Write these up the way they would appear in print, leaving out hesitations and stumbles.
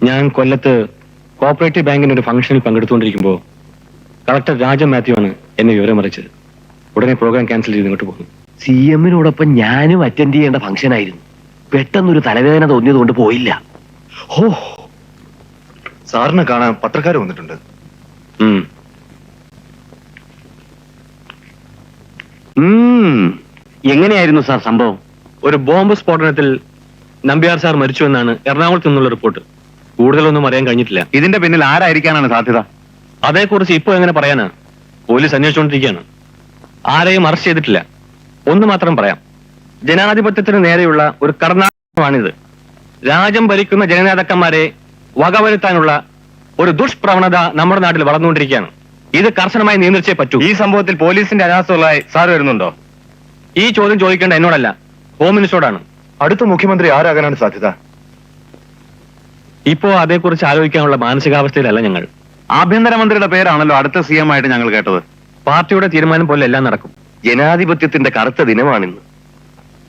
ഞാൻ കൊല്ലത്ത് കോപ്പറേറ്റീവ് ബാങ്കിന്റെ ഒരു ഫംഗ്ഷനിൽ പങ്കെടുത്തുകൊണ്ടിരിക്കുമ്പോൾ കളക്ടർ രാജൻ മാത്യു ആണ് എന്നെ വിവരം അറിയിച്ചത്. ഉടനെ പ്രോഗ്രാം ക്യാൻസൽ ചെയ്ത് ഇങ്ങോട്ട് പോകുന്നു. CM-നോടൊപ്പം ഞാനും അറ്റൻഡ് ചെയ്യേണ്ട ഫംഗ്ഷൻ ആയിരുന്നു. പെട്ടെന്നൊരു തലവേദന തോന്നിയത് കൊണ്ട് പോയില്ല. ഹോ, സാറിനെ കാണാൻ പത്രക്കാർ വന്നിട്ടുണ്ട്. എങ്ങനെയായിരുന്നു സാർ സംഭവം? ഒരു ബോംബ് സ്ഫോടനത്തിൽ നമ്പ്യാർ സാർ മരിച്ചു എന്നാണ് എറണാകുളത്ത് നിന്നുള്ള റിപ്പോർട്ട്. കൂടുതലൊന്നും അറിയാൻ കഴിഞ്ഞിട്ടില്ല. ഇതിന്റെ പിന്നിൽ ആരായിരിക്കാനാണ് സാധ്യത? അതേക്കുറിച്ച് ഇപ്പൊ എങ്ങനെ പറയാനാ? പോലീസ് അന്വേഷിച്ചുകൊണ്ടിരിക്കുകയാണ്. ആരെയും അറസ്റ്റ് ചെയ്തിട്ടില്ല. ഒന്ന് മാത്രം പറയാം, ജനാധിപത്യത്തിന് നേരെയുള്ള ഒരു കടന്നാണിത്. രാജ്യം ഭരിക്കുന്ന ജനനേതാക്കന്മാരെ വകവരുത്താനുള്ള ഒരു ദുഷ്പ്രവണത നമ്മുടെ നാട്ടിൽ വളർന്നുകൊണ്ടിരിക്കുകയാണ്. ഇത് കർശനമായി നിയന്ത്രിച്ചേ പറ്റൂ. ഈ സംഭവത്തിൽ പോലീസിന്റെ അനാസ്ഥകളായി സാർ വരുന്നുണ്ടോ? ഈ ചോദ്യം ചോദിക്കേണ്ട എന്നോടല്ല, ഹോം മിനിസ്റ്ററോടാണ്. അടുത്ത മുഖ്യമന്ത്രി ആരാകാനാണ് സാധ്യത? ഇപ്പോ അതേക്കുറിച്ച് ആലോചിക്കാനുള്ള മാനസികാവസ്ഥയിലല്ല ഞങ്ങൾ. ആഭ്യന്തരമന്ത്രിയുടെ പേരാണല്ലോ അടുത്ത CM ആയിട്ട് ഞങ്ങൾ കേട്ടത്. പാർട്ടിയുടെ തീരുമാനം പോലെ എല്ലാം നടക്കും. ജനാധിപത്യത്തിന്റെ കറുത്ത ദിനമാണിന്ന്.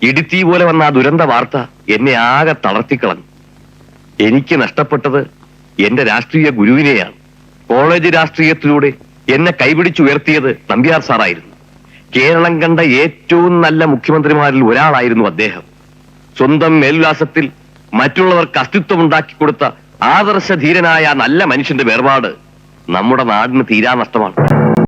ഇടിത്തീ പോലെ വന്ന ആ ദുരന്ത വാർത്ത എന്നെ ആകെ തളർത്തിക്കളഞ്ഞു. എനിക്ക് നഷ്ടപ്പെട്ടത് എന്റെ രാഷ്ട്രീയ ഗുരുവിനെയാണ്. കോളേജ് രാഷ്ട്രീയത്തിലൂടെ എന്നെ കൈപിടിച്ചുയർത്തിയത് നമ്പ്യാർ സാറായിരുന്നു. കേരളം കണ്ട ഏറ്റവും നല്ല മുഖ്യമന്ത്രിമാരിൽ ഒരാളായിരുന്നു അദ്ദേഹം. സ്വന്തം മേൽവിലാസത്തിൽ മറ്റുള്ളവർക്ക് അസ്തിത്വമുണ്ടാക്കി കൊടുത്ത ആദർശധീരനായ നല്ല മനുഷ്യന്റെ വേർപാട് നമ്മുടെ നാടിന് തീരാ നഷ്ടമാണ്.